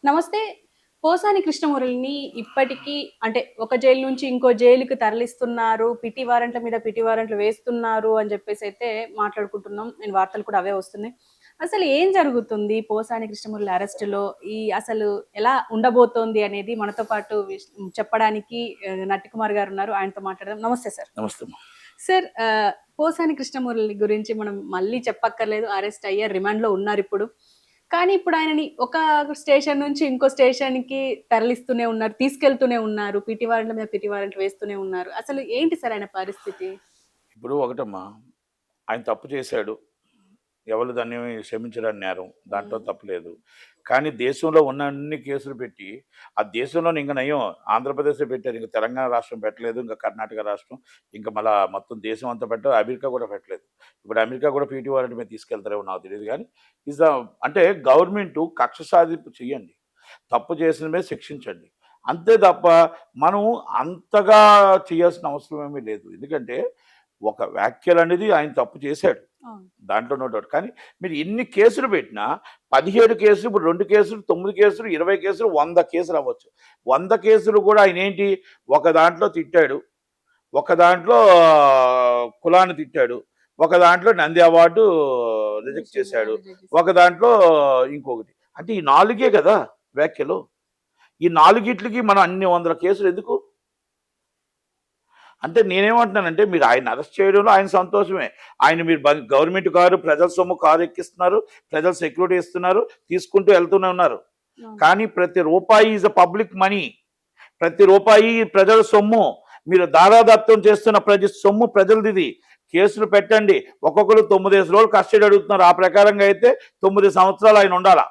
నమస్తే. పోసాని కృష్ణమురళిని ఇప్పటికీ అంటే ఒక జైలు నుంచి ఇంకో జైలుకి తరలిస్తున్నారు. పిటి వారెంట్ల మీద పిటి వారెంట్లు వేస్తున్నారు అని చెప్పేసైతే మాట్లాడుకుంటున్నాం. వార్తలు కూడా అవే వస్తున్నాయి. అసలు ఏం జరుగుతుంది పోసాని కృష్ణమురళి అరెస్ట్‌లో? అసలు ఎలా ఉండబోతోంది అనేది మనతో పాటు చెప్పడానికి నట్టికుమార్ గారున్నారు. ఆయనతో మాట్లాడదాం. నమస్తే సార్. నమస్తే. సార్ పోసాని కృష్ణమురళి గురించి మనం మళ్ళీ చెప్పక్కర్లేదు. అరెస్ట్ అయ్యారు. రిమాండ్‌లో ఉన్నారిప్పుడు. కానీ ఇప్పుడు ఆయనని ఒక స్టేషన్ నుంచి ఇంకో స్టేషన్‌కి తరలిస్తూనే ఉన్నారు. తీసుకెళ్తూనే ఉన్నారు. పిటి వారెంట్ల మీద పిటి వారెంట్లు వేస్తూనే ఉన్నారు. అసలు ఏంటి సార్ ఆయన పరిస్థితి? ఇప్పుడు ఒకటమ్మా, ఆయన తప్పు చేశాడు. ఎవరు దాన్ని క్షమించడానికి నేరం. దాంట్లో తప్పులేదు. కానీ దేశంలో ఉన్న అన్ని కేసులు పెట్టి, ఆ దేశంలోనే ఇంక నయం ఆంధ్రప్రదేశ్‌లో పెట్టారు. ఇంక తెలంగాణ రాష్ట్రం పెట్టలేదు. ఇంకా కర్ణాటక రాష్ట్రం, ఇంకా మళ్ళా మొత్తం దేశం అంతా పెట్టారు. అమెరికా కూడా పెట్టలేదు. ఇప్పుడు అమెరికా కూడా పీటీ వారెంట్ మీద తీసుకెళ్తారేమో నాకు తెలియదు కానీ, అంటే గవర్నమెంటు కక్ష సాధింపు చెయ్యండి. తప్పు చేసిన మీద శిక్షించండి. అంతే తప్ప మనం అంతగా చేయాల్సిన అవసరం ఏమీ లేదు. ఎందుకంటే ఒక వ్యాఖ్యలు అనేది ఆయన తప్పు చేశాడు. దాంట్లో నో డౌట్. కానీ మీరు ఎన్ని కేసులు పెట్టినా 17 కేసులు, ఇప్పుడు 2 కేసులు, 9 కేసులు, 20 కేసులు, 100 కేసులు అవ్వచ్చు. 100 కేసులు కూడా ఆయన ఏంటి, ఒక దాంట్లో తిట్టాడు, ఒక దాంట్లో కులాన్ని తిట్టాడు, ఒక దాంట్లో నంది అవార్డు రిజెక్ట్ చేశాడు, ఒక దాంట్లో ఇంకొకటి. అంటే ఈ 4 కదా వ్యాఖ్యలు. ఈ 4 మనం అన్ని 100 కేసులు ఎందుకు? అంటే నేనేమంటున్నానంటే, మీరు ఆయన అరెస్ట్ చేయడంలో ఆయన సంతోషమే. ఆయన మీరు గవర్నమెంట్ కారు, ప్రజల సొమ్ము కారు ఎక్కిస్తున్నారు, ప్రజలు సెక్యూరిటీ ఇస్తున్నారు, తీసుకుంటూ వెళ్తూనే ఉన్నారు. కానీ ప్రతి రూపాయి ఈజ్ అ పబ్లిక్ మనీ. ప్రతి రూపాయి ప్రజల సొమ్ము. మీరు దారాదత్తం చేస్తున్న సొమ్ము ప్రజలది. కేసులు పెట్టండి. ఒక్కొక్కరు 9 రోజులు కస్టడీ అడుగుతున్నారు. ఆ ప్రకారంగా అయితే 9 సంవత్సరాలు ఆయన ఉండాలా,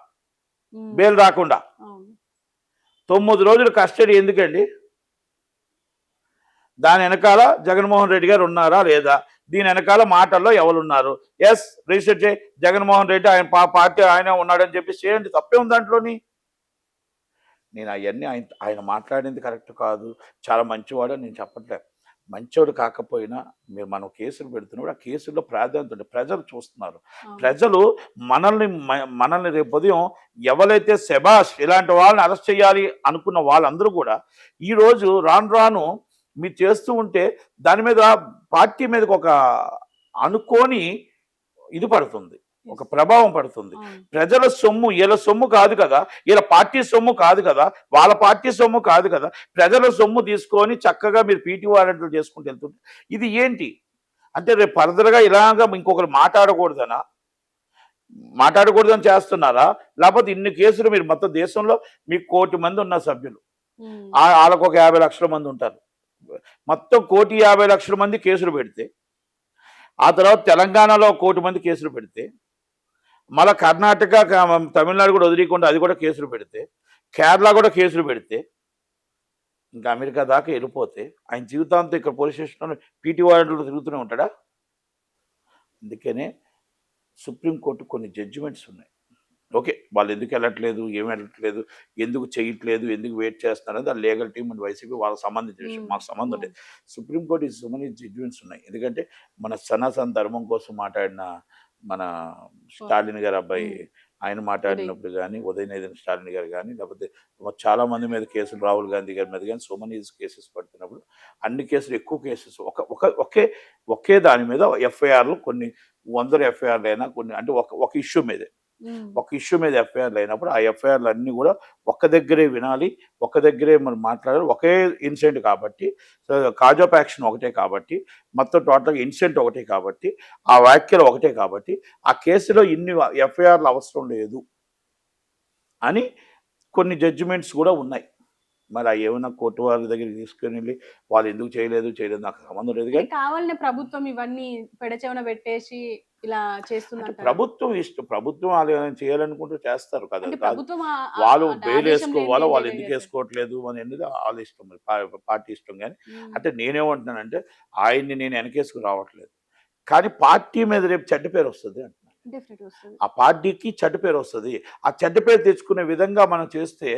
బెయిల్ రాకుండా. 9 రోజులు కస్టడీ ఎందుకండి? దాని వెనకాల జగన్మోహన్ రెడ్డి గారు ఉన్నారా లేదా? దీని వెనకాల మాటల్లో ఎవరున్నారు? ఎస్, రిజిస్టర్ చేయి, జగన్మోహన్ రెడ్డి ఆయన పార్టీ ఆయన ఉన్నాడని చెప్పి చేయండి. తప్పే ఉంది దాంట్లోని. నేను అవన్నీ ఆయన మాట్లాడింది కరెక్ట్ కాదు, చాలా మంచివాడు నేను చెప్పట్లేదు. మంచివాడు కాకపోయినా మనం కేసులు పెడుతున్నప్పుడు ఆ కేసుల్లో ప్రాధాన్యత ఉంది. ప్రజలు చూస్తున్నారు. ప్రజలు మనల్ని రేపు ఉదయం ఎవరైతే శబాష్ ఇలాంటి వాళ్ళని అరెస్ట్ చేయాలి అనుకున్న వాళ్ళందరూ కూడా ఈరోజు రాను మీరు చేస్తూ ఉంటే దాని మీద పార్టీ మీదకి ఒక అనుకోని ఇది పడుతుంది, ఒక ప్రభావం పడుతుంది. ప్రజల సొమ్ము వీళ్ళ సొమ్ము కాదు కదా, వీళ్ళ పార్టీ సొమ్ము కాదు కదా, వాళ్ళ పార్టీ సొమ్ము కాదు కదా. ప్రజల సొమ్ము తీసుకొని చక్కగా మీరు పీటీ వారెంట్లు చేసుకుంటూ వెళ్తుంటే ఇది ఏంటి అంటే, రేపు ఫర్దర్గా ఇలాగా ఇంకొకరు మాట్లాడకూడదని చేస్తున్నారా? లేకపోతే ఇన్ని కేసులు మీరు మొత్తం దేశంలో మీకు 1 కోటి మంది ఉన్న సభ్యులు, వాళ్ళకు ఒక 50 లక్షల మంది ఉంటారు. మొత్తం 1,50,00,000 మంది కేసులు పెడితే, ఆ తర్వాత తెలంగాణలో 1 కోటి మంది కేసులు పెడితే, మళ్ళీ కర్ణాటక, తమిళనాడు కూడా వదిలేకుండా అది కూడా కేసులు పెడితే, కేరళ కూడా కేసులు పెడితే, ఇంకా అమెరికా దాకా వెళ్ళిపోతే ఆయన జీవితాంతం ఇక్కడ పోలీస్ స్టేషన్లో పీటీ వారెంట్లో తిరుగుతూనే ఉంటాడా? అందుకనే సుప్రీంకోర్టు కొన్ని జడ్జిమెంట్స్ ఉన్నాయి. ఓకే, వాళ్ళు ఎందుకు వెళ్ళట్లేదు, ఏమి వెళ్ళట్లేదు, ఎందుకు చేయట్లేదు, ఎందుకు వెయిట్ చేస్తున్నారు అనేది ఆ లీగల్ టీమ్ అండ్ వైసీపీ వాళ్ళకి సంబంధించిన విషయం. మాకు సంబంధం లేదు. సుప్రీంకోర్టు ఈ సో మెనీ జడ్జిమెంట్స్ ఉన్నాయి. ఎందుకంటే మన సనాతన ధర్మం కోసం మాట్లాడిన మన స్టాలిన్ గారు అబ్బాయి ఆయన మాట్లాడినప్పుడు కానీ, ఉదయనిధి స్టాలిన్ గారు కానీ, లేకపోతే చాలా మంది మీద కేసులు, రాహుల్ గాంధీ గారి మీద కానీ సో మెనీ కేసెస్ పడుతున్నప్పుడు అన్ని కేసులు, ఎక్కువ కేసెస్ ఒకే దాని మీద ఎఫ్ఐఆర్లు కొన్ని 100 ఎఫ్ఐఆర్లు అయినా కొన్ని అంటే ఒక ఇష్యూ మీదే, ఒక ఇష్యూ మీద ఎఫ్ఐఆర్లు అయినప్పుడు ఆ ఎఫ్ఐఆర్లు అన్నీ కూడా ఒక్క దగ్గరే వినాలి, ఒక్క దగ్గరే మనం మాట్లాడాలి. ఒకే ఇన్సిడెంట్ కాబట్టి, కాజ్ ఆఫ్ యాక్షన్ ఒకటే కాబట్టి, మొత్తం టోటల్గా ఇన్సిడెంట్ ఒకటే కాబట్టి, ఆ వ్యాఖ్యలు ఒకటే కాబట్టి ఆ కేసులో ఇన్ని ఎఫ్ఐఆర్లు అవసరం లేదు అని కొన్ని జడ్జిమెంట్స్ కూడా ఉన్నాయి. మరి అవి ఏమైనా కోర్టు వాళ్ళ దగ్గరికి తీసుకుని వెళ్ళి వాళ్ళు ఎందుకు చేయలేదు నాకు సంబంధం లేదు. కానీ కావాలనే ప్రభుత్వం ఇవన్నీ పెడచెవన పెట్టేసి ఇలా చేస్తున్నారు. ప్రభుత్వం వాళ్ళు చేయాలనుకుంటూ చేస్తారు కదా. వాళ్ళు బెయిల్ వేసుకోవాలో, వాళ్ళు ఎందుకు వేసుకోవట్లేదు అనేది వాళ్ళ ఇష్టం, పార్టీ ఇష్టం. కానీ అంటే నేనేమంటున్నానంటే, ఆయన్ని నేను వెనకేసుకు రావట్లేదు, కానీ పార్టీ మీద రేపు చెడ్డ పేరు వస్తుంది అంటున్నాను. ఆ పార్టీకి చెడ్డ పేరు వస్తుంది. ఆ చెడ్డ పేరు తెచ్చుకునే విధంగా మనం చేస్తే,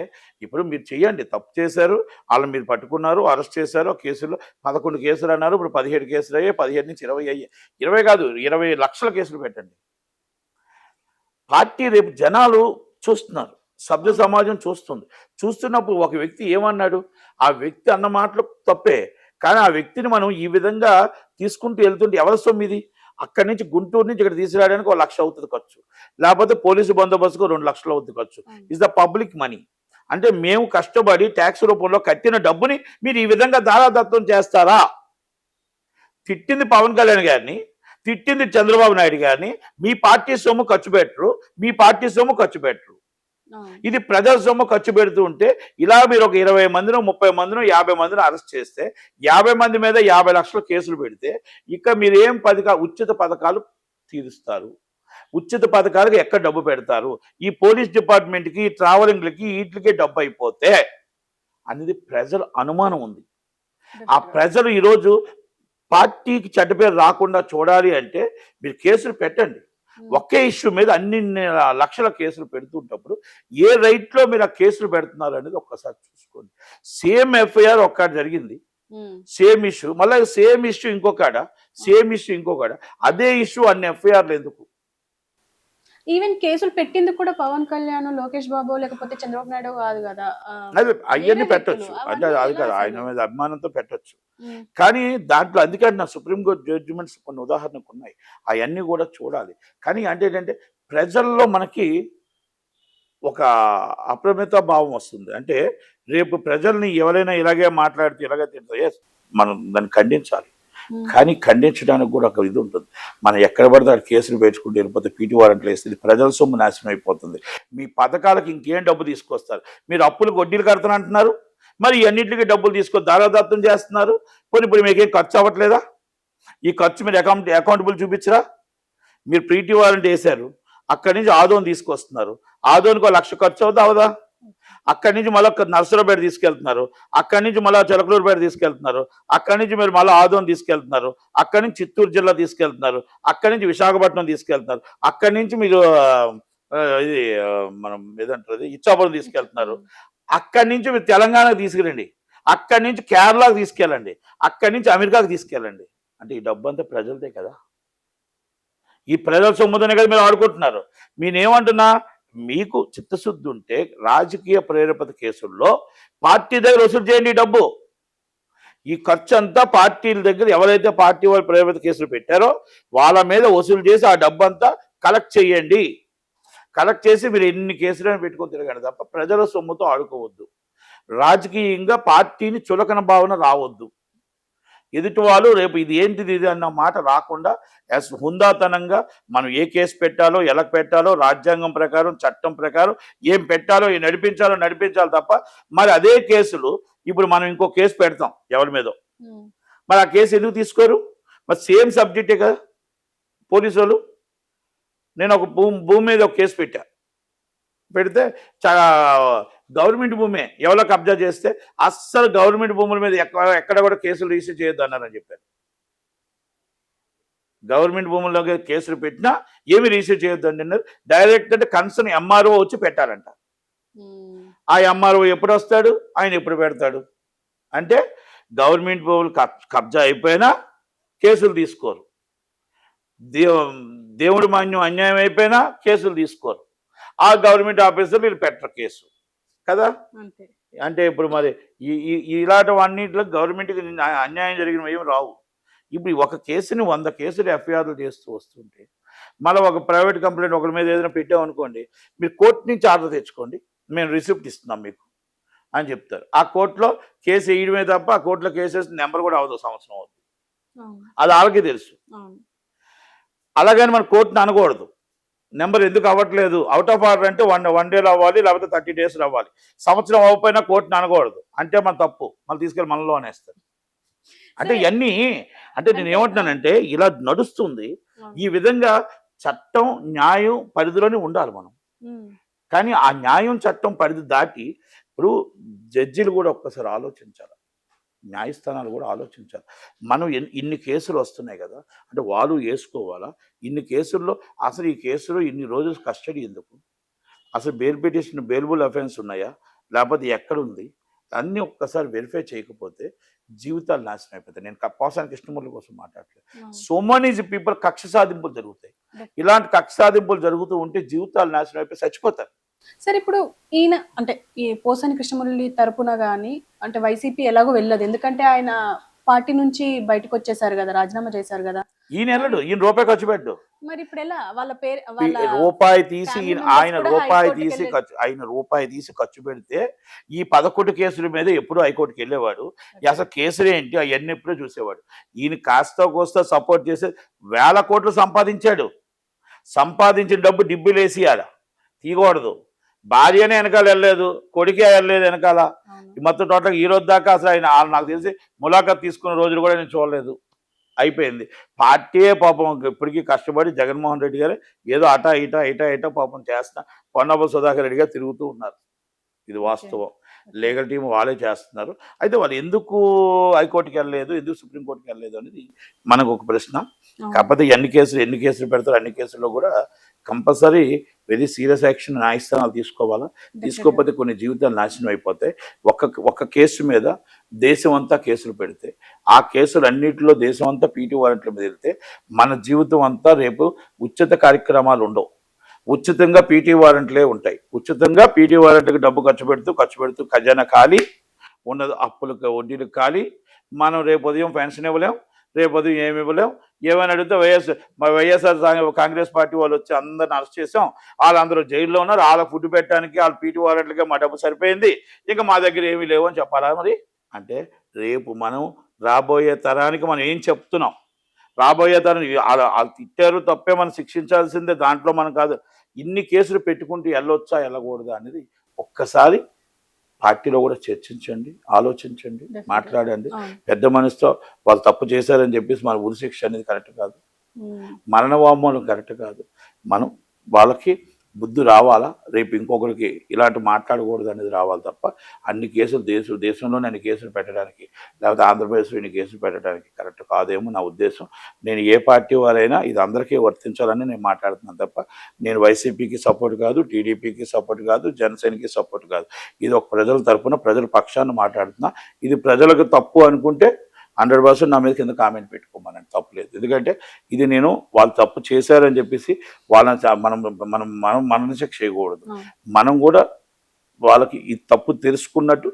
ఇప్పుడు మీరు చెయ్యండి, తప్పు చేశారు, వాళ్ళని మీరు పట్టుకున్నారు, అరెస్ట్ చేశారు, కేసులు 11 కేసులు అన్నారు, ఇప్పుడు 17 కేసులు అయ్యాయి, 15 నుంచి 20 అయ్యాయి. 20 కాదు, 20 లక్షల కేసులు పెట్టండి. పార్టీ రేపు జనాలు చూస్తున్నారు, సభ్య సమాజం చూస్తుంది. చూస్తున్నప్పుడు ఒక వ్యక్తి ఏమన్నాడు, ఆ వ్యక్తి అన్న మాటలు తప్పే. కానీ ఆ వ్యక్తిని మనం ఈ విధంగా తీసుకుంటూ వెళ్తుంటే ఎవరి సొమ్ము ఇది? అక్కడి నుంచి గుంటూరు నుంచి ఇక్కడ తీసుకురావడానికి 1,00,000 అవుతుంది ఖర్చు. లేకపోతే పోలీసు బందోబస్తుకు 2,00,000 అవుతుంది ఖర్చు. Is the public money. అంటే మేము కష్టపడి ట్యాక్స్ రూపంలో కట్టిన డబ్బుని మీరు ఈ విధంగా దారాదత్తం చేస్తారా? తిట్టింది పవన్ కళ్యాణ్ గారిని, తిట్టింది చంద్రబాబు నాయుడు గారిని. మీ పార్టీ సొమ్ము ఖర్చు పెట్టరు, మీ పార్టీ సొమ్ము ఖర్చు పెట్టరు. ఇది ప్రజల సొమ్ము ఖర్చు పెడుతూ ఉంటే ఇలా మీరు ఒక 20 మందినో 30 మందినో 50 మందినో అరెస్ట్ చేస్తే 50 మంది మీద 50 లక్షల కేసులు పెడితే ఇక మీరు ఏం ఉచిత పథకాలు తీరుస్తారు? ఉచిత పథకాలకు ఎక్కడ డబ్బు పెడతారు? ఈ పోలీస్ డిపార్ట్మెంట్కి, ట్రావెలింగ్లకి, వీటికి డబ్బు అయిపోతే అనేది ప్రజల అనుమానం ఉంది. ఆ ప్రజలు ఈరోజు పార్టీకి చెడ్డ పేరు రాకుండా చూడాలి అంటే మీరు కేసులు పెట్టండి. ఒకే ఇష్యూ మీద అన్ని లక్షల కేసులు పెడుతుంటప్పుడు ఏ రైట్లో మీరు ఆ కేసులు పెడుతున్నారు అనేది ఒక్కసారి చూసుకోండి. సేమ్ ఎఫ్ఐఆర్ ఒక్కడ జరిగింది, సేమ్ ఇష్యూ, మళ్ళీ సేమ్ ఇష్యూ ఇంకొకడ, సేమ్ ఇష్యూ ఇంకొకడ, అదే ఇష్యూ అన్ని ఎఫ్ఐఆర్లు ఎందుకు? ఈవెన్ కేసులు పెట్టింది కూడా పవన్ కళ్యాణ్, లోకేష్ బాబు లేకపోతే చంద్రబాబు నాయుడు కాదు కదా. అదే అవన్నీ పెట్టొచ్చు, అంటే అది కాదు, ఆయన మీద అభిమానంతో పెట్టొచ్చు. కానీ దాంట్లో అందుకని నా సుప్రీంకోర్టు జడ్జిమెంట్స్ కొన్ని ఉదాహరణకు ఉన్నాయి, అవన్నీ కూడా చూడాలి. కానీ అంటే ఏంటంటే ప్రజల్లో మనకి ఒక అప్రమిత భావం వస్తుంది. అంటే రేపు ప్రజల్ని ఎవరైనా ఇలాగే మాట్లాడితే ఇలాగే తింటారు, మనం దాన్ని ఖండించాలి. కానీ ఖండించడానికి కూడా ఒక ఇది ఉంటుంది. మనం ఎక్కడ పడితే అక్కడ కేసులు పెంచుకుంటూ వెళ్ళిపోతే పీటీ వారెంట్లు వేస్తుంది, ప్రజల సొమ్ము నాశనం అయిపోతుంది. మీ పథకాలకు ఇంకేం డబ్బు తీసుకొస్తారు? మీరు అప్పులకు వడ్డీలు కడతాను అంటున్నారు, మరి అన్నింటికి డబ్బులు తీసుకొని దారాదత్తం చేస్తున్నారు. ఇప్పుడు మీకేం ఖర్చు అవ్వట్లేదా? ఈ ఖర్చు మీరు అకౌంటబుల్ చూపించరా? మీరు పీటీ వారెంట్ వేశారు, అక్కడి నుంచి ఆదోని తీసుకొస్తున్నారు, ఆదోనికి 1,00,000 ఖర్చు అవుతా అవదా? అక్కడి నుంచి మళ్ళీ నర్సరావుపేట తీసుకెళ్తున్నారు, అక్కడి నుంచి మళ్ళీ చిలకలూరుపేట తీసుకెళ్తున్నారు, అక్కడి నుంచి మీరు మళ్ళీ ఆదోని తీసుకెళ్తున్నారు, అక్కడి నుంచి చిత్తూరు జిల్లా తీసుకెళ్తున్నారు, అక్కడి నుంచి విశాఖపట్నం తీసుకెళ్తున్నారు, అక్కడి నుంచి మీరు ఇది మనం ఏదంటారు ఇచ్చాపురం తీసుకెళ్తున్నారు, అక్కడి నుంచి మీరు తెలంగాణకు తీసుకురండి, అక్కడి నుంచి కేరళకు తీసుకెళ్ళండి, అక్కడి నుంచి అమెరికాకు తీసుకెళ్ళండి. అంటే ఈ డబ్బు అంతా ప్రజలదే కదా, ఈ ప్రజల సొమ్ముతోనే కదా మీరు ఆడుకుంటున్నారు. నేనేమంటున్నా, మీకు చిత్తశుద్ధి ఉంటే రాజకీయ ప్రేరేపిత కేసుల్లో పార్టీ దగ్గర వసూలు చేయండి డబ్బు. ఈ ఖర్చు అంతా పార్టీల దగ్గర ఎవరైతే పార్టీ వాళ్ళు ప్రేరేపిత కేసులు పెట్టారో వాళ్ళ మీద వసూలు చేసి ఆ డబ్బు అంతా కలెక్ట్ చేయండి. కలెక్ట్ చేసి మీరు ఎన్ని కేసులను పెట్టుకొని తిరగండి తప్ప ప్రజల సొమ్ముతో ఆడుకోవద్దు. రాజకీయంగా పార్టీని చులకన భావన రావద్దు. ఎదుటి వాళ్ళు రేపు ఇది ఏంటిది ఇది అన్న మాట రాకుండా హుందాతనంగా మనం ఏ కేసు పెట్టాలో, ఎలా పెట్టాలో, రాజ్యాంగం ప్రకారం, చట్టం ప్రకారం ఏం పెట్టాలో, ఏం నడిపించాలి తప్ప మరి అదే కేసులు ఇప్పుడు మనం ఇంకో కేసు పెడతాం ఎవరి మీదో, మరి ఆ కేసు ఎందుకు తీసుకోరు? మరి సేమ్ సబ్జెక్టే కదా పోలీసు వాళ్ళు. నేను ఒక భూమి మీద ఒక కేసు పెడితే గవర్నమెంట్ భూమే ఎవరో కబ్జా చేస్తే అస్సలు గవర్నమెంట్ భూముల మీద ఎక్కడ కూడా కేసులు రిజిస్టర్ చేయొద్దు అన్నారని చెప్పారు. గవర్నమెంట్ భూముల్లో కేసులు పెట్టినా ఏమి రిజిస్టర్ చేయొద్దు అన్నారు. డైరెక్ట్ అంటే కన్సర్న్ ఎంఆర్ఓ వచ్చి పెట్టారంట. ఆ ఎంఆర్ఓ ఎప్పుడు వస్తాడు, ఆయన ఎప్పుడు పెడతాడు? అంటే గవర్నమెంట్ భూములు కబ్జా అయిపోయినా కేసులు తీసుకోరు, దేవుడి మాన్యం అన్యాయం అయిపోయినా కేసులు తీసుకోరు. ఆ గవర్నమెంట్ ఆఫీసర్ వీళ్ళు పెట్టరు కేసు కదా. అంటే ఇప్పుడు మరి ఇలాంటి అన్నింటిలో గవర్నమెంట్కి అన్యాయం జరిగినవి ఏమి రావు. ఇప్పుడు ఒక కేసుని 100 కేసులు ఎఫ్ఐఆర్లు చేస్తూ వస్తుంటే మళ్ళీ ఒక ప్రైవేట్ కంప్లైంట్ ఒకరి మీద ఏదైనా పెట్టామనుకోండి, మీరు కోర్టు నుంచి ఆర్డర్ తెచ్చుకోండి, మేము రిసిప్ట్ ఇస్తున్నాం మీకు అని చెప్తారు. ఆ కోర్టులో కేసు వేయడమే తప్ప ఆ కోర్టులో కేసు వేసిన నెంబర్ కూడా అవదు, సంవత్సరం అవుతుంది. అది వాళ్ళకి తెలుసు. అలాగని మన కోర్టుని అనకూడదు, నెంబర్ ఎందుకు అవ్వట్లేదు, అవుట్ ఆఫ్ ఆర్డర్ అంటే 1 డేలో అవ్వాలి, లేకపోతే 30 డేస్లో అవ్వాలి. సంవత్సరం అవ్వకపోయినా కోర్టుని అనకూడదు, అంటే మన తప్పు, మళ్ళీ తీసుకెళ్ళి మనలో అనేస్తారు. అంటే ఇవన్నీ అంటే నేను ఏమంటున్నానంటే ఇలా నడుస్తుంది. ఈ విధంగా చట్టం న్యాయం పరిధిలోనే ఉండాలి మనం. కానీ ఆ న్యాయం చట్టం పరిధి దాటి ఇప్పుడు జడ్జీలు కూడా ఒక్కసారి ఆలోచించాలి, న్యాయస్థానాలు కూడా ఆలోచించాలి. మనం ఇన్ని కేసులు వస్తున్నాయి కదా, అంటే వాళ్ళు వేసుకోవాలా? ఇన్ని కేసుల్లో అసలు ఈ కేసులో ఇన్ని రోజులు కస్టడీ ఎందుకు? అసలు బెయిల్ పిటిషన్ బెయిలబుల్ అఫెన్స్ ఉన్నాయా, లేకపోతే ఎక్కడుంది? అన్నీ ఒక్కసారి వెరిఫై చేయకపోతే జీవితాలు నాశనం అయిపోతాయి. నేను పోసాని కృష్ణమూర్తి కోసం మాట్లాడలేదు. సో మెనీ పీపుల్ కక్ష సాధింపులు జరుగుతాయి. ఇలాంటి కక్ష సాధింపులు జరుగుతూ ఉంటే జీవితాలు నాశనం అయిపోయి చచ్చిపోతారు. సరే ఇప్పుడు ఈయన అంటే ఈ పోసాని కృష్ణమురళి తరపున గాని అంటే వైసీపీ ఎలాగో వెళ్ళదు, ఎందుకంటే ఆయన పార్టీ నుంచి బయటకు వచ్చేసారు కదా, రాజీనామా చేశారు కదా. ఈయన వెళ్ళడు, ఈయన రూపాయి ఖర్చు పెట్టడు. మరి ఇప్పుడు ఎలా వాళ్ళ పేరు వాళ్ళ రూపాయి తీసి ఫ్యామిలీ ఆయన మెంబర్స్ కూడా రూపాయి హైకోర్టుకి తీసి వెళ్ళి ఖర్చు ఆయన రూపాయి తీసి ఖర్చు పెడితే ఈ 11 కేసుల మీద ఎప్పుడు హైకోర్టుకి వెళ్ళేవాడు. అసలు కేసులు ఏంటి అవన్నీ ఎప్పుడో చూసేవాడు. ఈయన కాస్త కోస్తా సపోర్ట్ చేసి వేల కోట్లు సంపాదించాడు. సంపాదించిన డబ్బు డిబ్బులేసియాల తీయకూడదు. భార్యనే వెనకాల వెళ్ళలేదు, కొడుకే వెళ్ళలేదు వెనకాల. అవును. ఈ మొత్తం టోటల్ ఈ రోజు దాకా అసలు ఆయన నాకు తెలిసి ములాఖత్ తీసుకున్న రోజులు కూడా నేను చూడలేదు. అయిపోయింది. పార్టీయే పాపం ఇప్పటికీ కష్టపడి జగన్మోహన్ రెడ్డి గారు ఏదో అటా ఇటా పాపం చేస్తున్నా పొన్నప్ప సుధాకర్ రెడ్డి గారు తిరుగుతూ ఉన్నారు. ఇది వాస్తవం. లీగల్ టీం వాళ్ళే చేస్తున్నారు. అయితే వాళ్ళు ఎందుకు హైకోర్టుకి వెళ్ళలేదు, ఎందుకు సుప్రీంకోర్టుకి వెళ్ళలేదు అనేది మనకు ఒక ప్రశ్న. అవును. కాకపోతే ఎన్ని కేసులు పెడతారు, అన్ని కేసుల్లో కూడా కంపల్సరీ వెరీ సీరియస్ యాక్షన్ న్యాయస్థానాలు తీసుకోవాలా. తీసుకోకపోతే కొన్ని జీవితాలు నాశనం అయిపోతాయి. ఒక్క కేసు మీద దేశం అంతా కేసులు పెడితే ఆ కేసులు అన్నింటిలో దేశం అంతా పీటీ వారెంట్ల మీద వెళ్తే మన జీవితం అంతా రేపు ఉచిత కార్యక్రమాలు ఉండవు. ఉచితంగా పీటీ వారెంట్లే ఉంటాయి. ఉచితంగా పీటీ వారెంట్కి డబ్బు ఖర్చు పెడుతూ ఖజానా ఖాళీ ఉన్నది, అప్పులకు వడ్డీలకు ఖాళీ. మనం రేపు ఉదయం పెన్షన్ ఇవ్వలేం, రేపు ఉదయం ఏమి ఇవ్వలేం. ఏమైనా అడిగితే వైఎస్ఆర్ కాంగ్రెస్ పార్టీ వాళ్ళు వచ్చి అందరిని అరెస్ట్ చేసాం, వాళ్ళందరూ జైల్లో ఉన్నారు, వాళ్ళ ఫుడ్ పెట్టడానికి వాళ్ళ పీటీ వారెంట్లకే మా డబ్బు సరిపోయింది, ఇంకా మా దగ్గర ఏమీ లేవు అని చెప్పాలా మరి? అంటే రేపు మనం రాబోయే తరానికి మనం ఏం చెప్తున్నాం? రాబోయే తరం వాళ్ళు తిట్టారు తప్పే, మనం శిక్షించాల్సిందే, దాంట్లో మనం కాదు. ఇన్ని కేసులు పెట్టుకుంటూ వెళ్ళొచ్చా వెళ్ళకూడదా అనేది ఒక్కసారి పార్టీలో కూడా చర్చించండి, ఆలోచించండి, మాట్లాడండి. పెద్ద మనసుతో వాళ్ళు తప్పు చేశారని చెప్పేసి మన ఉరిశిక్ష అనేది కరెక్ట్ కాదు, మరణ వామోలం కరెక్ట్ కాదు. మనం వాళ్ళకి బుద్ధి రావాలా, రేపు ఇంకొకరికి ఇలాంటి మాట్లాడకూడదు అనేది రావాలి తప్ప అన్ని కేసులు దేశంలోనే అన్ని కేసులు పెట్టడానికి, లేకపోతే ఆంధ్రప్రదేశ్లో ఇన్ని కేసులు పెట్టడానికి కరెక్ట్ కాదేమో నా ఉద్దేశం. నేను ఏ పార్టీ వారైనా ఇది అందరికీ వర్తించాలని నేను మాట్లాడుతున్నాను తప్ప నేను వైసీపీకి సపోర్ట్ కాదు, టీడీపీకి సపోర్ట్ కాదు, జనసేనకి సపోర్ట్ కాదు. ఇది ఒక ప్రజల తరపున ప్రజల పక్షాన్ని మాట్లాడుతున్నా. ఇది ప్రజలకు తప్పు అనుకుంటే 100% నా మీద కింద కామెంట్ పెట్టుకోమనండి, తప్పులేదు. ఎందుకంటే ఇది నేను వాళ్ళు తప్పు చేశారని చెప్పేసి వాళ్ళని మనం మనల్ని శిక్ష చేయకూడదు. మనం కూడా వాళ్ళకి ఈ తప్పు తెలుసుకున్నట్టు